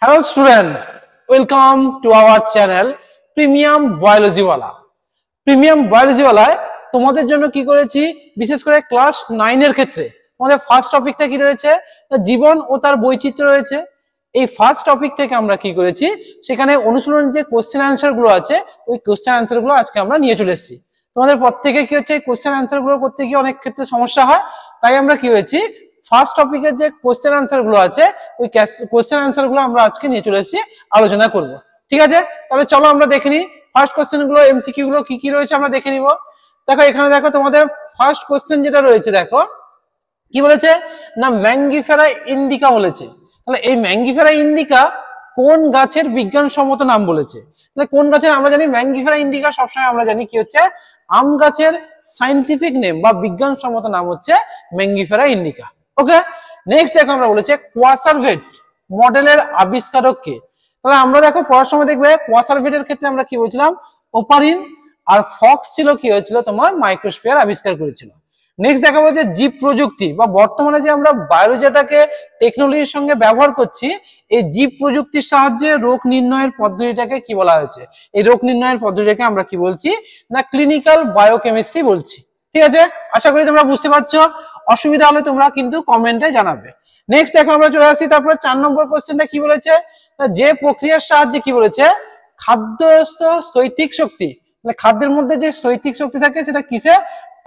Hello student, welcome to our channel Premium Biology Wala. Premium Biology Wala তোমাদের জন্য কি করেছি বিশেষ করে ক্লাস 9 এর ক্ষেত্রে আমাদের ফার্স্ট টপিকটা কি রয়েছে জীবন ও তার বৈচিত্র্য রয়েছে। এই ফার্স্ট টপিক থেকে আমরা কি করেছি সেখানে অনুশীলন যে কোশ্চেন অ্যানসার গুলো আছে ওই কোশ্চেন অ্যানসার গুলো আজকে আমরা নিয়ে চলে এসেছি। তোমাদের প্রত্যেকে কি হচ্ছে এই কোশ্চেন অ্যানসার গুলো করতে গিয়ে অনেক ক্ষেত্রে সমস্যা হয়, তাই আমরা কি হয়েছি ফার্স্ট টপিকের যে কোশ্চেন অ্যানসার গুলো আছে ওই কোশ্চেন অ্যানসার গুলো আমরা আজকে নিয়ে চলে এসেছি আলোচনা করব। ঠিক আছে, তাহলে চলো আমরা দেখে নিই ফার্স্ট কোশ্চেন গুলো এমসিকিউ গুলো কি কি রয়েছে আমরা দেখে নিব। দেখো এখানে দেখো তোমাদের ফার্স্ট কোশ্চেন যেটা রয়েছে দেখো কি বলেছে না ম্যাঙ্গিফেরা ইন্ডিকা বলেছে। তাহলে এই ম্যাঙ্গিফেরা ইন্ডিকা কোন গাছের বিজ্ঞানসম্মত নাম বলেছে। তাহলে কোন গাছের আমরা জানি ম্যাঙ্গিফেরা ইন্ডিকা সবসময় আমরা জানি কি হচ্ছে আম গাছের সায়েন্টিফিক নেম বা বিজ্ঞানসম্মত নাম হচ্ছে ম্যাঙ্গিফেরা ইন্ডিকা। ওকে, নেক্সট দেখো আমরা বলেছে কোয়াসারভেট মডেলের আবিষ্কারক কে। তাহলে আমরা দেখো পড়ার সময় দেখবে কোয়াসারভেটের ক্ষেত্রে আমরা কি বলছিলাম ওপারিন আর ফক্স ছিল কি হয়েছিল তোমার মাইক্রোস্ফিয়ার আবিষ্কার করেছিল। নেক্সট দেখা বলছে জীব প্রযুক্তি বা বর্তমানে যে আমরা বায়োলজিটাকে টেকনোলজির সঙ্গে ব্যবহার করছি এই জীব প্রযুক্তির সাহায্যে রোগ নির্ণয়ের পদ্ধতিটাকে কি বলা হয়েছে, এই রোগ নির্ণয়ের পদ্ধতিটাকে আমরা কি বলছি না ক্লিনিক্যাল বায়োকেমিস্ট্রি বলছি। ঠিক আছে, আশা করি তোমরা বুঝতে পারছো, অসুবিধা হলে তোমরা কিন্তু কমেন্টে জানাবে। নেক্সট দেখো আমরা চলে আসি তারপরে 4 নম্বর কোশ্চেনটা কি বলেছে যে প্রক্রিয়ার সাহায্যে কি বলেছে খাদ্যস্থ স্থৈতিক শক্তি, মানে খাদ্যের মধ্যে যে স্থৈতিক শক্তি থাকে সেটা কিসে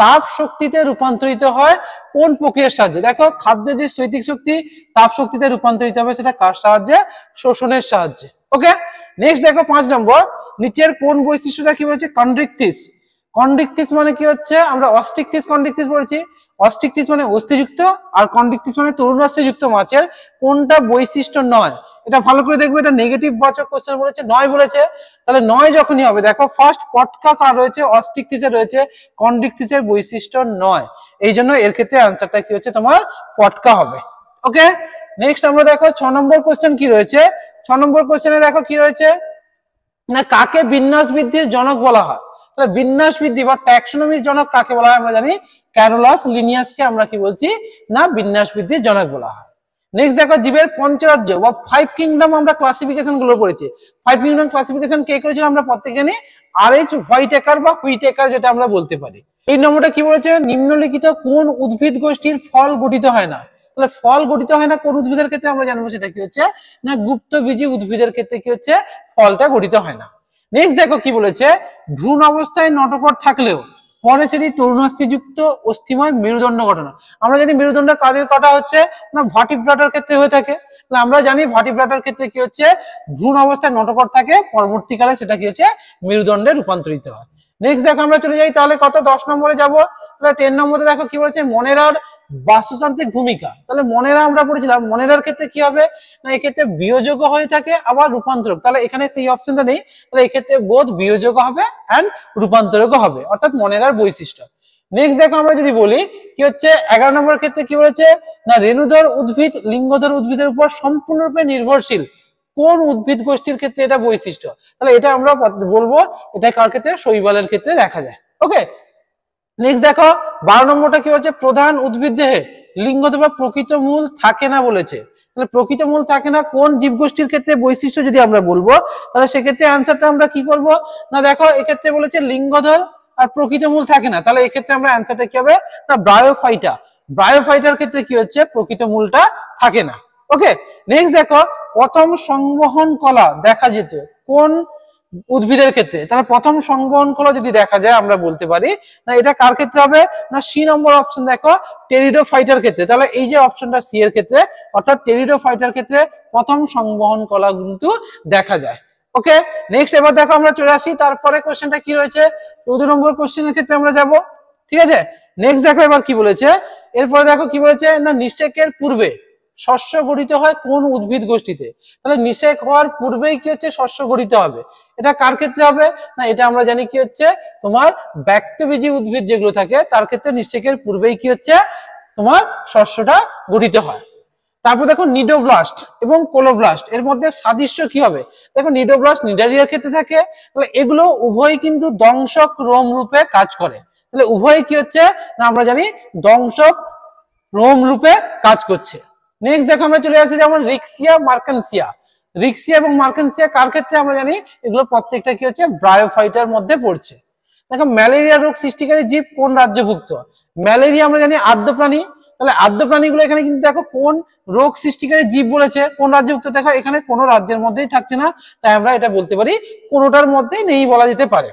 তাপ শক্তিতে রূপান্তরিত হয় কোন প্রক্রিয়ার সাহায্যে। দেখো খাদ্যের যে স্থৈতিক শক্তি তাপ শক্তিতে রূপান্তরিত হবে সেটা কার সাহায্যে শোষণের সাহায্যে। ওকে, নেক্সট দেখো 5 নম্বর নিচের কোন বৈশিষ্ট্যটা কি বলেছে কন্ড্রিকটিস। কন্ড্রিকটিস মানে কি হচ্ছে আমরা অস্টিকটিস কন্ড্রিকটিস বলেছি, অস্টিকটিস মানে অস্থিযুক্ত আর কন্ড্রিকটিস মানে তরুণাস্থিযুক্ত মাছের কোনটা বৈশিষ্ট্য নয়। এটা ভালো করে দেখবে, এটা নেগেটিভ বাচক কোশ্চেন বলেছে নয় বলেছে। তাহলে নয় যখনই হবে দেখো ফার্স্ট পটকা কার রয়েছে অস্টিকটিসের রয়েছে, কন্ড্রিকটিসের বৈশিষ্ট্য নয়, এই জন্য এর ক্ষেত্রে আনসারটা কি হচ্ছে তোমার পটকা হবে। ওকে, নেক্সট আমরা দেখো 6 নম্বর কোশ্চেন কি রয়েছে। 6 নম্বর কোশ্চেনে দেখো কি রয়েছে না কাকে বিন্যাস বৃদ্ধির জনক বলা হয়। তাহলে বিন্যাস বৃদ্ধি বা ট্যাক্সোনমির জনক কাকে বলা হয় আমরা জানি ক্যারোলাস লিনিয়াসকে আমরা কি বলছি না বিন্যাস বৃদ্ধির জনক বলা হয়। নেক্সট দেখো জীবের পঞ্চরাজ্য বা 5 কিংডম আমরা ক্লাসিফিকেশন গুলো পড়েছি। 5 কিংডম ক্লাসিফিকেশন কে করেছিল আমরা প্রত্যেকে জানি আর.এইচ হোয়াইটেকার বা হুইটেকার যেটা আমরা বলতে পারি। এই নম্বরটা কি বলেছে নিম্নলিখিত কোন উদ্ভিদ গোষ্ঠীর ফল গঠিত হয় না। তাহলে ফল গঠিত হয় না কোন উদ্ভিদের ক্ষেত্রে আমরা জানবো সেটা কি হচ্ছে না গুপ্তবীজী উদ্ভিদের ক্ষেত্রে কি হচ্ছে ফলটা গঠিত হয় না। নেক্সট দেখো কি বলেছে ভ্রূণ অবস্থায় নটকট থাকলেও পরে সেটি তরুণাস্থিযুক্ত অস্থিময় মেরুদণ্ড ঘটনা। আমরা জানি মেরুদণ্ড কাদের কাটা হচ্ছে না ভার্টিব্রাটার ক্ষেত্রে হয়ে থাকে। আমরা জানি ভার্টিব্রাটার ক্ষেত্রে কি হচ্ছে ভ্রূণ অবস্থায় নটকট থাকে পরবর্তীকালে সেটা কি হচ্ছে মেরুদণ্ডে রূপান্তরিত হয়। নেক্সট দেখো আমরা চলে যাই তাহলে কত 10 নম্বরে যাবো। তাহলে 10 নম্বরে দেখো কি বলেছে মনেরার বাস্তুতান্ত্রিক ভূমিকা। তাহলে মনেরা আমরা পড়েছিলাম মনেরার ক্ষেত্রে কি হবে না এক্ষেত্রে বিয়োজক হয়ে থাকে আবার রূপান্তরক। তাহলে এখানে সেই অপশনটা নেই, তাহলে এক্ষেত্রে বোধ বিয়োজক হবে এন্ড রূপান্তরক হবে অর্থাৎ মনেরার বৈশিষ্ট্য। নেক্সট দেখো আমরা যদি বলি কি হচ্ছে 11 নম্বর ক্ষেত্রে কি বলেছে না রেণুধর উদ্ভিদ লিঙ্গধর উদ্ভিদের উপর সম্পূর্ণরূপে নির্ভরশীল কোন উদ্ভিদ গোষ্ঠীর ক্ষেত্রে এটা বৈশিষ্ট্য। তাহলে এটা আমরা বলবো এটা কার ক্ষেত্রে শৈবালের ক্ষেত্রে দেখা যায়। ওকে, নেক্সট দেখো 12 নম্বরটা কি হচ্ছে প্রধান উদ্ভিদ দেহে লিঙ্গধর বা প্রকৃত মূল থাকে না বলেছে। তাহলে প্রকৃত মূল থাকে না কোন জীবগোষ্ঠীর ক্ষেত্রে বৈশিষ্ট্য যদি আমরা বলবো তাহলে সেক্ষেত্রে অ্যান্সারটা আমরা কি করব না দেখো এক্ষেত্রে বলেছে লিঙ্গধর আর প্রকৃত মূল থাকে না। তাহলে এক্ষেত্রে আমরা অ্যান্সারটা কি হবে না ব্রায়োফাইটা, ব্রায়োফাইটার ক্ষেত্রে কি হচ্ছে প্রকৃত মূলটা থাকে না। ওকে, নেক্সট দেখো প্রথম সংবহন কলা দেখা যেত কোন উদ্ভিদের ক্ষেত্রে। তাহলে প্রথম সংবহন কলা যদি দেখা যায় আমরা বলতে পারি না এটা কার ক্ষেত্রে হবে না সি নম্বর অপশন দেখো টেরিডোফাইটার ক্ষেত্রে। তাহলে এই যে অপশনটা সি এর ক্ষেত্রে অর্থাৎ টেরিডোফাইটার ক্ষেত্রে প্রথম সংবহন কলা কিন্তু দেখা যায়। ওকে, নেক্সট এবার দেখো আমরা চলে আসি তারপরে কোশ্চেনটা কি রয়েছে 14 নম্বর কোশ্চেনের ক্ষেত্রে আমরা যাব। ঠিক আছে, নেক্সট দেখো এবার কি বলেছে এরপরে দেখো কি বলেছে না নিষেকের পূর্বে শস্য গঠিত হয় কোন উদ্ভিদ গোষ্ঠীতে। তাহলে নিষেক হওয়ার পূর্বেই কি হচ্ছে শস্য গঠিত হবে, এটা কার ক্ষেত্রে হবে না এটা আমরা জানি কি হচ্ছে তোমার ব্যক্তবীজী উদ্ভিদ যেগুলো থাকে তার ক্ষেত্রে নিষেকের পূর্বেই কি হচ্ছে তোমার শস্যটা গঠিত হয়। তারপর দেখো নিডোব্লাস্ট এবং কোলোব্লাস্ট এর মধ্যে সাদৃশ্য কি হবে। দেখো নিডোব্লাস্ট নিডারিয়ার ক্ষেত্রে থাকে, তাহলে এগুলো উভয়ই কিন্তু দংশক রোম রূপে কাজ করে। তাহলে উভয়ই কি হচ্ছে না আমরা জানি দংশক রোম রূপে কাজ করছে। নেক্সট দেখো আমরা চলে আসি যেমন রিক্সিয়া মার্কানসিয়া। রিক্সিয়া এবং মার্কেন্সিয়া কার ক্ষেত্রে আমরা জানি এগুলো প্রত্যেকটা কি হচ্ছে ব্রায়োফাইটার মধ্যে পড়ছে। দেখো ম্যালেরিয়া রোগ সৃষ্টিকারী জীব কোন রাজ্যভুক্ত? ম্যালেরিয়া আমরা জানি আদ্য প্রাণী, তাহলে আদ্য প্রাণীগুলো এখানে কিন্তু দেখো কোন রোগ সৃষ্টিকারী জীব বলেছে, কোন রাজ্যভুক্ত, দেখো এখানে কোনো রাজ্যের মধ্যেই থাকছে না, তাই আমরা এটা বলতে পারি কোনোটার মধ্যেই নেই বলা যেতে পারে।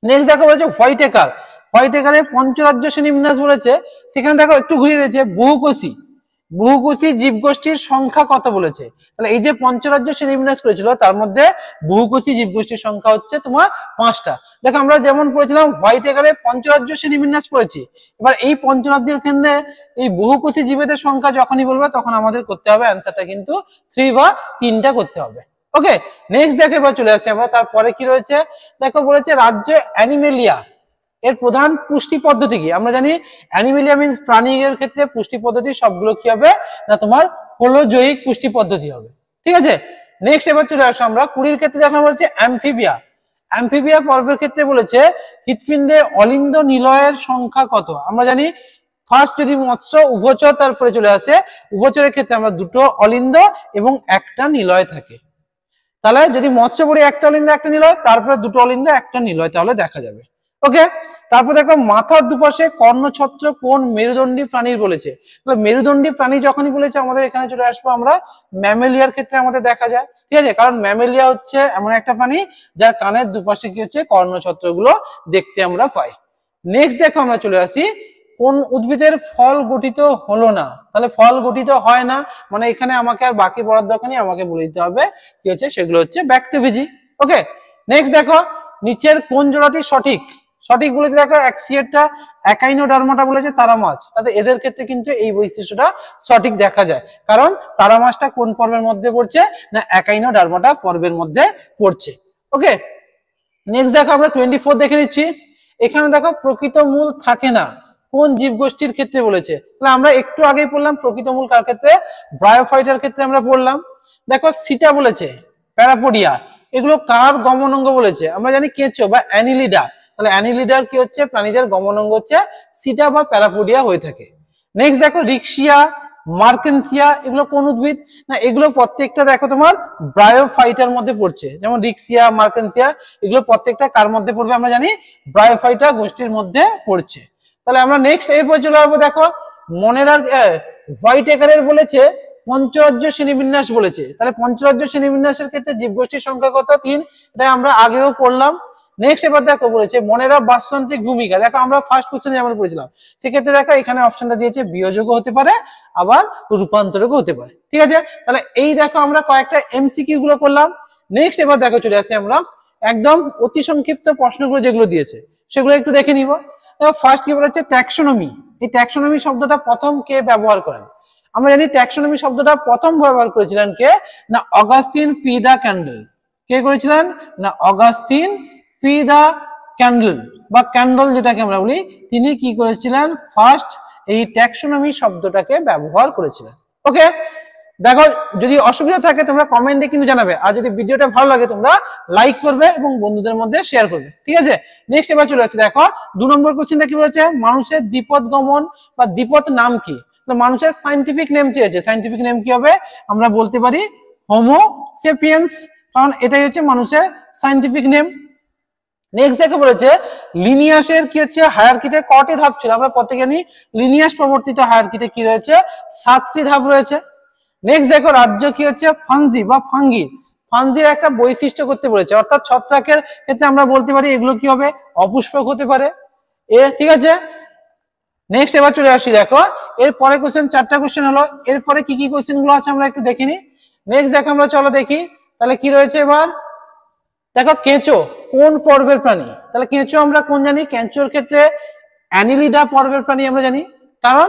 নেক্সট দেখো বলেছে হোয়াইট একার, হোয়াইট একারে পঞ্চরাজ্য শ্রেণীবিন্যাস বলেছে, সেখানে দেখো একটু ঘুরিয়ে দিয়েছে বহুকোষী, বহুকোষী জীবগোষ্ঠীর সংখ্যা কত বলেছে। তাহলে এই যে পঞ্চরাজ্য শ্রেণীবিন্যাস করেছিল তার মধ্যে বহুকোষী জীবগোষ্ঠীর সংখ্যা হচ্ছে তোমার 5টা। দেখো আমরা যেমন পড়েছিলাম হোয়াইট একারে পঞ্চরাজ্য শ্রেণীবিন্যাস পড়েছি, এবার এই পঞ্চরাজ্যের ক্ষেত্রে এই বহুকোষী জীবেদের সংখ্যা যখনই বলবে তখন আমাদের করতে হবে অ্যান্সারটা কিন্তু 3 বা 3টা করতে হবে। ওকে, নেক্সট দেখো এবার চলে আসি আমরা, তারপরে কি রয়েছে দেখো বলেছে রাজ্য অ্যানিমেলিয়া এর প্রধান পুষ্টি পদ্ধতি কি? আমরা জানি অ্যানিমেলিয়া মিন্স প্রাণীর ক্ষেত্রে পুষ্টি পদ্ধতি সবগুলো কি হবে না তোমার হোলোজৈয়িক পুষ্টি পদ্ধতি হবে। ঠিক আছে, নেক্সট এবার চলে আসো আমরা 20 ক্ষেত্রে দেখা বলছে অ্যামফিবিয়া, অ্যামফিবিয়া পর্বের ক্ষেত্রে বলেছে হৃৎপিণ্ডে অলিন্দ নিলয়ের সংখ্যা কত? আমরা জানি ফার্স্ট যদি মৎস্য উভচর তারপরে চলে আসে, উভচরের ক্ষেত্রে আমরা 2টো অলিন্দ এবং 1টা নিলয় থাকে, তাহলে যদি মৎস্য পড়ে 1টা অলিন্দ 1টা নিলয়, তারপরে 2টো অলিন্দ 1টা নিলয়, তাহলে দেখা যাবে। ওকে, তারপর দেখো মাথার দুপাশে কর্ণছত্র কোন মেরুদণ্ডী প্রাণীর বলেছে? তাহলে মেরুদণ্ডী প্রাণী যখনই বলেছে আমাদের এখানে চলে আসবো আমরা ম্যামেলিয়ার ক্ষেত্রে আমাদের দেখা যায়। ঠিক আছে, কারণ ম্যামেলিয়া হচ্ছে এমন একটা প্রাণী যার কানের দুপাশে কি হচ্ছে কর্ণছত্র গুলো দেখতে আমরা পাই। নেক্সট দেখো আমরা চলে আসি কোন উদ্ভিদের ফল গঠিত হলো না? তাহলে ফল গঠিত হয় না মানে এখানে আমাকে আর বাকি পড়ার দরকার নেই, আমাকে বলে দিতে হবে কি হচ্ছে সেগুলো হচ্ছে ব্যক্তবীজী। ওকে, নেক্সট দেখো নিচের কোন জোড়াটি সঠিক? সঠিক বলেছে দেখো অ্যাক্সিয়েটটা একাইনোডার্মাটা বলেছে তারা মাছ, তাতে এদের ক্ষেত্রে কিন্তু এই বৈশিষ্ট্যটা সঠিক দেখা যায়, কারণ তারা মাছটা কোন পর্বের মধ্যে পড়ছে না একাইনোডার্মাটা পর্বের মধ্যে পড়ছে। ওকে, নেক্সট দেখো আমরা 24 দেখে নিচ্ছি, এখানে দেখো প্রকৃত মূল থাকে না কোন জীবগোষ্ঠীর ক্ষেত্রে বলেছে? তাহলে আমরা একটু আগেই পড়লাম প্রকৃত মূল কার ক্ষেত্রে, ব্রায়োফাইটার ক্ষেত্রে আমরা পড়লাম। দেখো সিটা বলেছে, প্যারাপোডিয়া, এগুলো কার গমনাঙ্গ বলেছে? আমরা জানি কেঁচো বা অ্যানিলিডা, তাহলে অ্যানিলিডার কি হচ্ছে প্রাণীদের গমনাঙ্গ হচ্ছে সিটা বা প্যারাপোডিয়া হয়ে থাকে। নেক্সট দেখো রিক্সিয়া, মার্কেন্সিয়া, এগুলো কোন উদ্ভিদ? না এগুলো প্রত্যেকটা দেখো তোমার ব্রায়োফাইটার মধ্যে পড়ছে, যেমন রিক্সিয়া মার্কেন্সিয়া এগুলো প্রত্যেকটা কার মধ্যে পড়বে? আমরা জানি ব্রায়োফাইটা গোষ্ঠীর মধ্যে পড়ছে। তাহলে আমরা নেক্সট এরপর চলে আসবো, দেখো মনেরার হোয়াইট একারের বলেছে পঞ্চরাজ্য শ্রেণীবিন্যাস বলেছে, তাহলে পঞ্চরাজ্য শ্রেণীবিন্যাসের ক্ষেত্রে জীবগোষ্ঠীর সংখ্যা কত? 3, এটা আমরা আগেও পড়লাম। নেক্সট এবার দেখো বলেছে মনেরা বাস্তুতান্ত্রিক ভূমিকা, দেখো আমরা ফার্স্ট কোশ্চেনে যেমন পড়েছিলাম সেক্ষেত্রে দেখো এখানে অপশনটা দিয়েছে বিয়োজকও হতে পারে আবার রূপান্তরকও হতে পারে। ঠিক আছে, তাহলে এই দেখো আমরা কয়েকটা এমসিকিউ গুলো করলাম। নেক্সট এবার দেখো চলে আসছি আমরা একদম অতি সংক্ষিপ্ত প্রশ্নগুলো যেগুলো দিয়েছে সেগুলো একটু দেখে নিব। ফার্স্ট কি বলেছে ট্যাক্সোনমি, এই ট্যাক্সোনমি শব্দটা প্রথম কে ব্যবহার করেন? আমরা জানি ট্যাক্সোনমি শব্দটা প্রথম ব্যবহার করেছিলেন কে না অগাস্টিন ফি দা ক্যান্ডেল। কে করেছিলেন না অগাস্টিন ফি দা ক্যান্ডেল বা ক্যান্ডল যেটাকে আমরা বলি, তিনি কি করেছিলেন ফার্স্ট এই ট্যাক্সোনমি শব্দটাকে ব্যবহার করেছিলেন। ওকে, দেখো যদি অসুবিধা থাকে তোমরা কমেন্টে কিন্তু জানাবে, আর যদি ভিডিওটা ভালো লাগে তোমরা লাইক করবে এবং বন্ধুদের মধ্যে শেয়ার করবে। ঠিক আছে, নেক্সট এবার চলে আসছে, দেখো 2 নম্বর কোশ্চেনটা কি বলেছে মানুষের দ্বিপদ গমন বা দ্বিপদ নাম কি? মানুষের সাইন্টিফিক নেম চেয়েছে, সাইন্টিফিক নেম কি হবে? আমরা বলতে পারি হোমো সেপিয়েন্স, কারণ এটাই হচ্ছে মানুষের সাইন্টিফিক নেম। নেক্সট দেখে বলেছে লিনিয়াসের কি হচ্ছে হায়ারকিতে কটি ধাপ ছিল? আমরা প্রত্যেকে জানি লিনিয়াস প্রবর্তিত হায়ারকিতে কি রয়েছে 7টি ধাপ রয়েছে। নেক্সট দেখো রাজ্য কি হচ্ছে ফানজি বা ফাঙ্গি, ফানজির একটা বৈশিষ্ট্য করতে বলেছে, অর্থাৎ ছত্রাকের ক্ষেত্রে আমরা বলতে পারি এগুলো কি হবে অপুষ্পক হতে পারে ঠিক আছে। নেক্সট এবার চলে আসি, দেখো এরপরে কোশ্চেন 4টা কোশ্চেন হলো, এরপরে কি কি কোশ্চেন গুলো আছে আমরা একটু দেখে নিই। নেক্সট দেখো আমরা চলো দেখি তাহলে কি রয়েছে। এবার দেখো কেঁচো কোন পর্বের প্রাণী? তাহলে কেঁচো আমরা কোন জানি, কেঁচোর ক্ষেত্রে অ্যানিলিডা পর্বের প্রাণী আমরা জানি, কারণ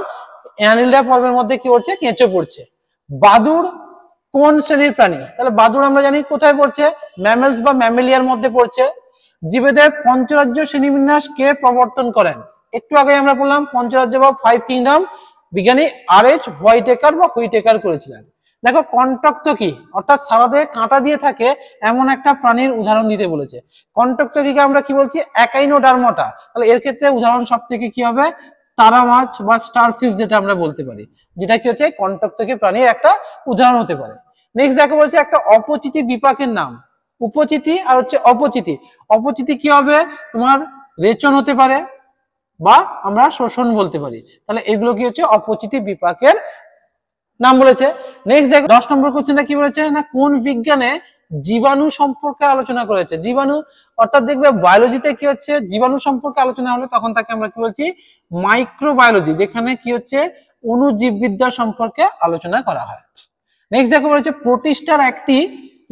অ্যানিলিডা পর্বের মধ্যে কি পড়ছে কেঁচো পড়ছে। বাদুড় কোন শ্রেণীর প্রাণী? তাহলে বাদুড় আমরা জানি কোথায় পড়ছে ম্যামেলস বা ম্যামেলিয়ার মধ্যে পড়ছে। জীবেদের পঞ্চরাজ্য শ্রেণীবিন্যাস কে প্রবর্তন করেন? একটু আগে আমরা বললাম পঞ্চরাজ্য বা 5 কিংডম বিজ্ঞানী আর.এইচ. হোয়াইটেকার বা হুইটেকার করেছিলেন। দেখো কন্টক্তকি অর্থাৎ সারাদেহে কাঁটা দিয়ে থাকে এমন একটা প্রাণীর উদাহরণ দিতে বলেছে। কন্টক্তকিকে আমরা কি বলছি একাইনোডার্মাটা, তাহলে এর ক্ষেত্রে উদাহরণ সব থেকে কি হবে তারা মাছ বা স্টারফিশ যেটা আমরা বলতে পারি, যেটা কি হচ্ছে কন্টক্তকি প্রাণীর একটা উদাহরণ হতে পারে। নেক্সট দেখো বলছে একটা অপচিতি বিপাকের নাম, উপচিতি আর হচ্ছে অপচিতি। অপচিতি কি হবে, তোমার রেচন হতে পারে বা আমরা শোষণ বলতে পারি। তাহলে এগুলো কি হচ্ছে অপচিতি বিপাকের নাম বলেছে। নেক্সট দেখো 10 নম্বর কোশ্চেনটা কি বলেছে না, কোন বিজ্ঞানে জীবাণু সম্পর্কে আলোচনা করেছে। জীবাণু অর্থাৎ দেখবে বায়োলজিতে কি হচ্ছে, জীবাণু সম্পর্কে আলোচনা হলে তখন তাকে আমরা কি বলছি, মাইক্রোবায়োলজি, যেখানে কি হচ্ছে অণুজীববিদ্যা সম্পর্কে আলোচনা করা হয়। নেক্সট দেখো বলেছে প্রোটিস্টার একটি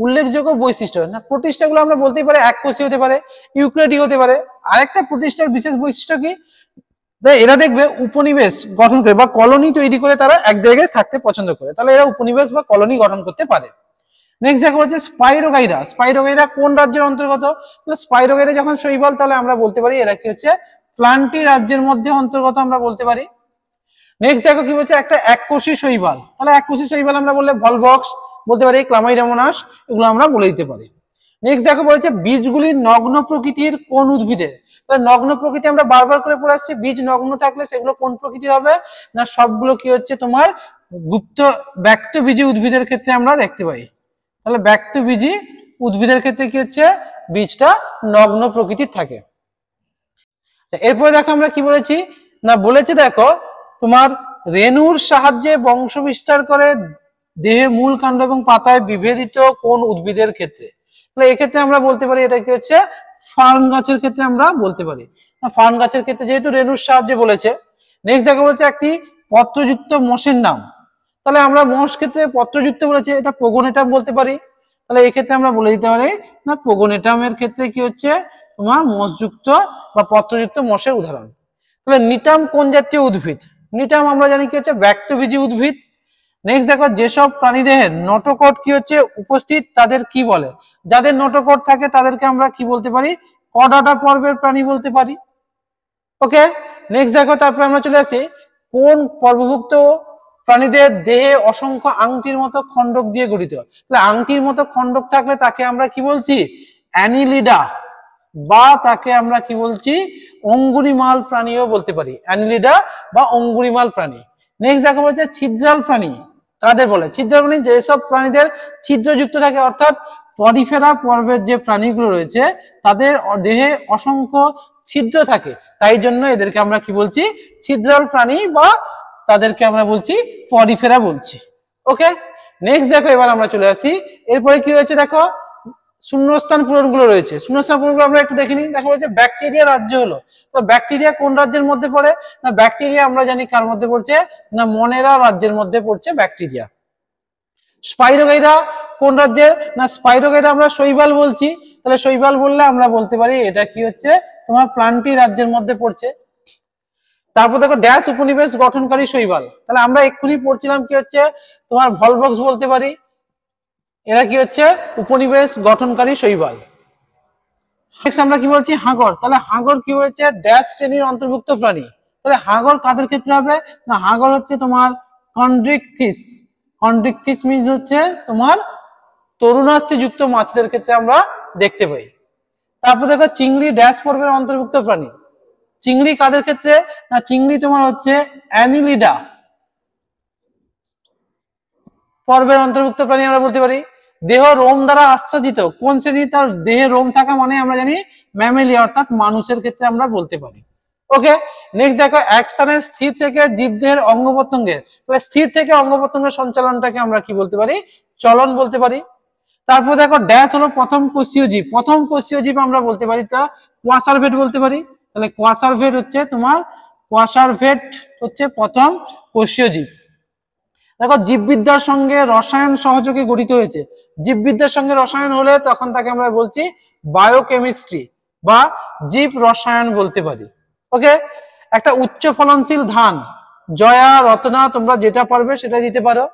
উল্লেখযোগ্য বৈশিষ্ট্য। না প্রোটিস্টাগুলো আমরা বলতেই পারি এককোষী হতে পারে, ইউক্যারিওটিক হতে পারে। আরেকটা প্রোটিস্টার বিশেষ বৈশিষ্ট্য কি, এরা দেখবে উপনিবেশ গঠন করে বা কলোনি তৈরি করে তারা এক জায়গায় থাকতে পছন্দ করে, তাহলে এরা উপনিবেশ বা কলোনি গঠন করতে পারে। নেক্সট দেখো হচ্ছে স্পাইরোগাইরা। স্পাইরোগাইরা কোন রাজ্যের অন্তর্গত, স্পাইরোগাইরা যখন শৈবাল তাহলে আমরা বলতে পারি এরা কি হচ্ছে প্লান্টি রাজ্যের মধ্যে অন্তর্গত আমরা বলতে পারি। নেক্সট দেখো কি বলছে একটা এককোষী শৈবাল, তাহলে এককোষী শৈবাল আমরা বললে ভলভক্স বলতে পারি, ক্লামাইডামোনাস এগুলো আমরা বলে দিতে পারি। নেক্সট দেখো বলেছে বীজগুলি নগ্ন প্রকৃতির কোন উদ্ভিদের। তাহলে নগ্ন প্রকৃতি আমরা বারবার করে পড়ে আসছি, বীজ নগ্ন থাকলে সেগুলো কোন প্রকৃতির হবে না, সবগুলো কি হচ্ছে তোমার গুপ্ত ব্যক্তবীজী উদ্ভিদের ক্ষেত্রে আমরা দেখতে পাই। তাহলে ব্যক্তবীজী উদ্ভিদের ক্ষেত্রে কি হচ্ছে বীজটা নগ্ন প্রকৃতির থাকে। এরপরে দেখো আমরা কি বলেছি না, বলেছে দেখো তোমার রেণুর সাহায্যে বংশ বিস্তার করে দেহে মূল কাণ্ড এবং পাতায় বিভেদিত কোন উদ্ভিদের ক্ষেত্রে। তাহলে এক্ষেত্রে আমরা বলতে পারি এটা কি হচ্ছে ফার্ন গাছের ক্ষেত্রে আমরা বলতে পারি। ফার্ন গাছের ক্ষেত্রে যেহেতু রেণুর সাহায্যে বলেছে। নেক্সট দেখো বলছে একটি পত্রযুক্ত মোষের নাম, তাহলে আমরা মোষ ক্ষেত্রে পত্রযুক্ত বলেছে, এটা পোগোনেটাম বলতে পারি। তাহলে এক্ষেত্রে আমরা বলে দিতে পারি না পোগোনেটামের ক্ষেত্রে কি হচ্ছে তোমার মোষযুক্ত বা পত্রযুক্ত মোষের উদাহরণ। তাহলে নিটাম কোন জাতীয় উদ্ভিদ, নিটাম আমরা জানি কি হচ্ছে ব্যক্তবীজী উদ্ভিদ। নেক্সট দেখো যেসব প্রাণীদেহের নটোকট কি হচ্ছে উপস্থিত তাদের কি বলে, যাদের নটোকট থাকে তাদেরকে আমরা কি বলতে পারি, কর্ডাটা পর্বের প্রাণী বলতে পারি। ওকে, নেক্সট দেখো তারপরে আমরা চলে আসি কোন পর্বভুক্ত প্রাণীদের দেহে অসংখ্য আংটির মতো খণ্ডক দিয়ে গঠিত। তাহলে আংটির মতো খণ্ডক থাকলে তাকে আমরা কি বলছি, অ্যানিলিডা, বা তাকে আমরা কি বলছি অঙ্গুরিমাল প্রাণীও বলতে পারি, অ্যানিলিডা বা অঙ্গুরিমাল প্রাণী। নেক্সট দেখো বলছে ছিদ্রাল প্রাণী কাদের বলে, ছিদ্রাল প্রাণী যেসব প্রাণীদের ছিদ্রযুক্ত থাকে, অর্থাৎ পরিফেরা পর্বের যে প্রাণীগুলো রয়েছে তাদের দেহে অসংখ্য ছিদ্র থাকে, তাই জন্য এদেরকে আমরা কি বলছি ছিদ্রাল প্রাণী বা তাদেরকে আমরা বলছি পরিফেরা বলছি। ওকে, নেক্সট দেখো এবার আমরা চলে আসি এরপরে কি হয়েছে দেখো শূন্যস্থান পূরণগুলো রয়েছে। শূন্যস্থান পূরণগুলো আমরা একটু দেখে নিই। দেখা যাচ্ছে ব্যাকটেরিয়া রাজ্য হলো, তো ব্যাকটেরিয়া কোন রাজ্যের মধ্যে পড়ে না, ব্যাকটেরিয়া আমরা জানি কার মধ্যে পড়ছে না মনেরা রাজ্যের মধ্যে পড়ছে ব্যাকটেরিয়া। স্পাইরোগাইরা কোন রাজ্যের না, স্পাইরোগাইরা আমরা শৈবাল বলছি, তাহলে শৈবাল বললে আমরা বলতে পারি এটা কি হচ্ছে তোমার প্লান্টি রাজ্যের মধ্যে পড়ছে। তারপর দেখো ড্যাশ উপনিবেশ গঠনকারী শৈবাল, তাহলে আমরা এক্ষুনি পড়ছিলাম কি হচ্ছে তোমার ভলভক্স বলতে পারি, এরা কি হচ্ছে উপনিবেশ গঠনকারী শৈবাল। নেক্সট আমরা কি বলছি হাঙর, তাহলে হাঙর কি হচ্ছে ড্যাশ শ্রেণীর অন্তর্ভুক্ত প্রাণী। তাহলে হাঙর কাদের ক্ষেত্রে হবে না, হাঙর হচ্ছে তোমার কন্ড্রিকথিস, কন্ড্রিকথিস মিন্স হচ্ছে তোমার তরুণাস্থি যুক্ত মাছদের ক্ষেত্রে আমরা দেখতে পাই। তারপর দেখো চিংড়ি ড্যাশ পর্বের অন্তর্ভুক্ত প্রাণী, চিংড়ি কাদের ক্ষেত্রে না, চিংড়ি তোমার হচ্ছে অ্যানিলিডা পর্বের অন্তর্ভুক্ত প্রাণী আমরা বলতে পারি। দেহ রোম দ্বারা আচ্ছাদিত কোন শ্রেণী, তার দেহে রোম থাকা মানে আমরা জানি ম্যামেলিয়া অর্থাৎ মানুষের ক্ষেত্রে আমরা বলতে পারি। ওকে, নেক্সট দেখো এক স্থানে স্থির থেকে জীবদেহের অঙ্গ প্রত্যঙ্গের, স্থির থেকে অঙ্গ প্রত্যঙ্গের সঞ্চালনটাকে আমরা কি বলতে পারি চলন বলতে পারি। তারপর দেখো ড্যাশ হলো প্রথম কোষীয় জীব, প্রথম কোষীয় জীব আমরা বলতে পারি তা কোয়াসারভেট বলতে পারি। তাহলে কোয়াসারভেট হচ্ছে তোমার কোয়াসারভেট হচ্ছে প্রথম কোষীয় জীব। দেখো জীববিদ্যার সঙ্গে রসায়ন সহযোগে গঠিত হয়েছে, জীববিদ্যার সঙ্গে রসায়ন হলে তখন তাকে আমরা বলছি বায়োকেমিস্ট্রি বা জীব রসায়ন বলতে পারি। ওকে, একটা উচ্চ ফলনশীল ধান জয়া রত্না তোমরা যেটা পারবে সেটা দিতে পারো।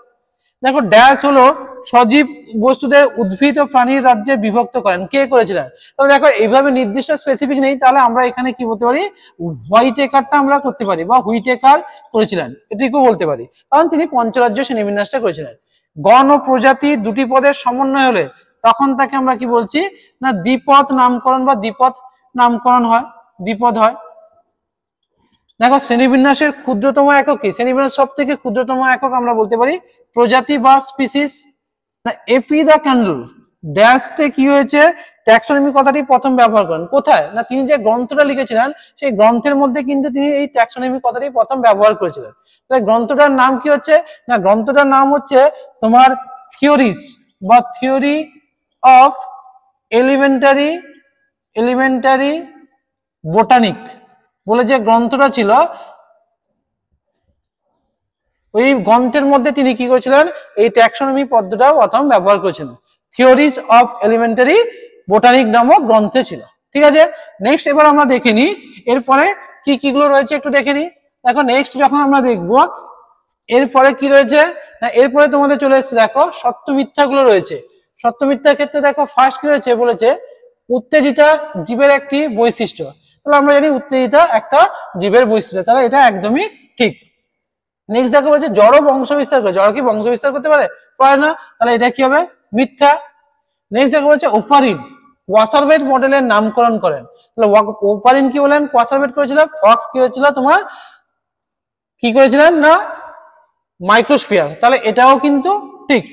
দেখো ড্যাশ হলো সজীব বস্তুদের উদ্ভিদ ও প্রাণীর রাজ্যে বিভক্ত করেন, কে করেছিলেন। তাহলে দেখো এইভাবে নির্দিষ্ট স্পেসিফিক নেই, তাহলে আমরা এখানে কি বলতে পারি হোয়াইটেকারটা আমরা করতে পারি বা হুইটেকার করেছিলেন এটুকু বলতে পারি, কারণ তিনি পঞ্চরাজ্য শ্রেণীবিন্যাসটা করেছিলেন। গণ ও প্রজাতি দুটি পদের সমন্বয় হলে তখন তাকে আমরা কি বলছি না দ্বিপদ নামকরণ বা দ্বিপদ নামকরণ হয়, দ্বিপদ হয়। দেখো শ্রেণীবিন্যাসের ক্ষুদ্রতম একক কি, শ্রেণীবিন্যাস সব থেকে ক্ষুদ্রতম একক আমরা বলতে পারি প্রজাতি বা স্পিসিস। না এপি দ্য ক্যান্ডেল ড্যাশতে কি হয়েছে, ট্যাক্সোনমি কথাটি প্রথম ব্যবহার করেন কোথায়, না তিনি যে গ্রন্থটা লিখেছিলেন সেই গ্রন্থের মধ্যে কিন্তু তিনি এই ট্যাক্সোনমি কথাটি প্রথম ব্যবহার করেছিলেন। তাই গ্রন্থটার নাম কি হচ্ছে, না গ্রন্থটার নাম হচ্ছে তোমার থিওরিজ বা থিওরি অফ এলিমেন্টারি বোটানিক বলে যে গ্রন্থটা ছিল, ওই গ্রন্থের মধ্যে তিনি কি করেছিলেন, এই ট্যাক্সোনমি পদ্ধতিটা প্রথম ব্যবহার করেছিলেন। থিওরিজ অফ এলিমেন্টারি বোটানিক নামক গ্রন্থে ছিল। ঠিক আছে, নেক্সট এবার আমরা দেখে নিই এরপরে কি কিগুলো রয়েছে একটু দেখে নিই। দেখো নেক্সট যখন আমরা দেখবো এরপরে কি রয়েছে, না এরপরে তোমাদের চলে এসেছে দেখো সত্য মিথ্যাগুলো রয়েছে। সত্য মিথ্যার ক্ষেত্রে দেখো ফার্স্ট কি রয়েছে, বলেছে উত্তেজিতা জীবের একটি বৈশিষ্ট্য। তাহলে আমরা জানি উত্তেজিতা একটা জীবের বৈশিষ্ট্য, তাহলে এটা একদমই ঠিক। নেক্সট দেখো বলছে জড় বংশ বিস্তার করে, জড় কি বংশ বিস্তার করতে পারে, পারে না, তাহলে এটা কি হবে, মিথ্যা। নেক্সট দেখো বলছে ওফারিন কোয়াসারভেট মডেলের নামকরণ করেন, তাহলে ওফারিন কি বলেন, কোয়াসারভেট করেছিল, ফক্স কি হয়েছিল তোমার কি করেছিলেন, না মাইক্রোস্ফিয়ার, তাহলে এটাও কিন্তু ঠিক।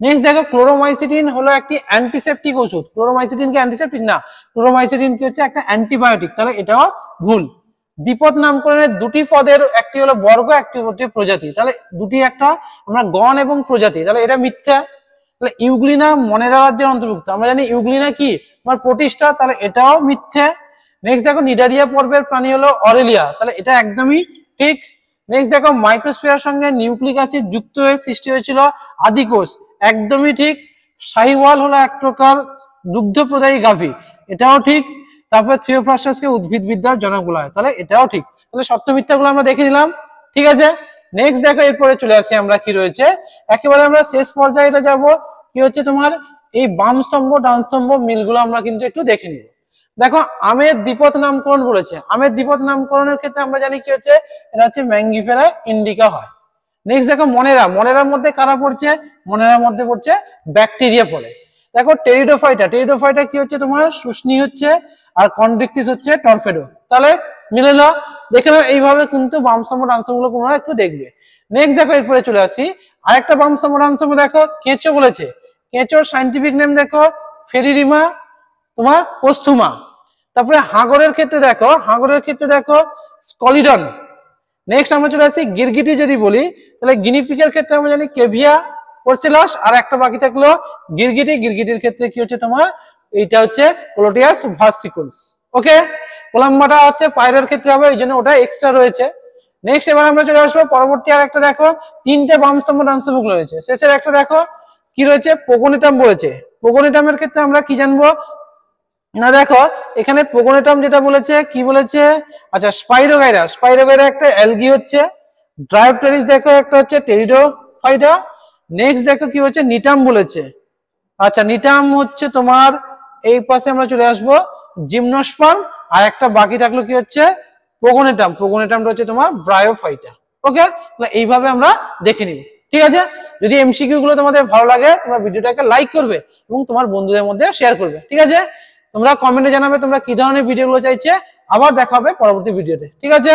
নেক্সট দেখো ক্লোরোমাইসিটিন হলো একটি অ্যান্টিসেপটিক ওষুধ, ক্লোরোমাইসিটিন কি অ্যান্টিসেপটিক না, ক্লোরোমাইসিটিন কি হচ্ছে একটা অ্যান্টিবায়োটিক, তাহলে এটাও ভুল। দ্বিপদ নামকরণের দুটি পদের একটি হলো বর্গ একটি হচ্ছে প্রজাতি, তাহলে দুটি একটা আমরা গণ এবং প্রজাতি, তাহলে এটা মিথ্যা। তাহলে ইউগ্লিনা মনেরা রাজ্যের অন্তর্ভুক্ত, আমরা জানি ইউগ্লিনা কি আমার প্রতিষ্ঠা, তাহলে এটাও মিথ্যা। নেক্সট দেখো নিডারিয়া পর্বের প্রাণী হলো অরেলিয়া, তাহলে এটা একদমই ঠিক। নেক্সট দেখো মাইক্রোস্ফিয়ার সঙ্গে নিউক্লিক অ্যাসিড যুক্ত হয়ে সৃষ্টি হয়েছিল আদিকোষ, একদমই ঠিক। শাহিওয়াল হলো এক প্রকার দুগ্ধ প্রদায়ী গাভী, এটাও ঠিক। তারপর থিওফ্রাস্টাসকে উদ্ভিদ বিদ্যার জনক বলা হয়, তাহলে এটাও ঠিক। তাহলে সত্য মিথ্যাগুলো আমরা দেখে নিলাম। ঠিক আছে, নেক্সট দেখো এরপরে চলে আসি আমরা কি রয়েছে, একেবারে আমরা শেষ পর্যায়ে এটা যাব কি হচ্ছে তোমার এই বাম স্তম্ভ ডান স্তম্ভ মিলগুলো আমরা কিন্তু একটু দেখে নিব। দেখো আমের দ্বিপদ নামকরণ বলেছে, আমের দ্বিপদ নামকরণের ক্ষেত্রে আমরা জানি কি হচ্ছে, এটা হচ্ছে ম্যাঙ্গিফেরা ইন্ডিকা হয়। নেক্সট দেখো মনেরার মধ্যে কারা পড়ছে, মনেরার মধ্যে পড়ছে ব্যাকটেরিয়া পড়ে। দেখো টেরিডোফাইটা কি হচ্ছে তোমার শুষ্নি হচ্ছে, আর কন্ড্রিকটিস হচ্ছে টর্পেডো, তাহলে মিলে না, দেখে নাও এইভাবে কিন্তু বাম স্তম্ভ ডান স্তম্ভগুলো তোমরা একটু দেখবে। নেক্সট দেখো এরপরে চলে আসি আরেকটা বাম স্তম্ভ ডান স্তম্ভ, দেখো কেঁচো বলেছে, কেঁচোর সাইন্টিফিক নেম দেখো ফেরিরিমা তোমার পোস্থুমা। তারপরে হাঙরের ক্ষেত্রে দেখো স্কলিডন। নেক্সট আমরা চলে আসি গিরগিটি যদি বলি, তাহলে গিনিপিকের ক্ষেত্রে আমরা জানি কেভিয়া পোর্সেলাস, আর একটা বাকি থাকলো গিরগিটির ক্ষেত্রে কি হচ্ছে তোমার এইটা হচ্ছে কোলোটিয়াস ভার্সিকুলস। ওকে, কোলাম্বাটা হচ্ছে পায়রার ক্ষেত্রে হবে, এই জন্য ওটা এক্সট্রা রয়েছে। নেক্সট এবার আমরা চলে আসবো পরবর্তী আর একটা দেখো তিনটে বাম স্তম্ভ ডান স্তম্ভ রয়েছে, শেষের একটা দেখো কি রয়েছে পোগোনিটাম বলেছে। পোগোনিটামের ক্ষেত্রে আমরা কি জানবো, না দেখো এখানে পোগোনিটাম যেটা বলেছে কি বলেছে, আচ্ছা স্পাইরোগাইরা একটা অ্যালগি হচ্ছে। ড্রায়োপটেরিস দেখো একটা হচ্ছে টেরিডোফাইটা। নেক্সট দেখো কি হচ্ছে নিটাম বলেছে, আচ্ছা নিটাম হচ্ছে তোমার এই পাশে আমরা চলে আসবো জিমনোস্পার্ম, আর একটা বাকি থাকলো কি হচ্ছে পোগোনিটামটা হচ্ছে তোমার ব্রায়োফাইটা। ওকে, তাহলে এইভাবে আমরা দেখে নিব। ঠিক আছে, যদি এমসিকিউ গুলো তোমাদের ভালো লাগে তোমরা ভিডিওটাকে লাইক করবে এবং তোমার বন্ধুদের মধ্যে শেয়ার করবে। ঠিক আছে, তোমরা কমেন্টে জানাবে তোমরা কি ধরনের ভিডিওগুলো চাইছে, আবার দেখা হবে পরবর্তী ভিডিওতে। ঠিক আছে।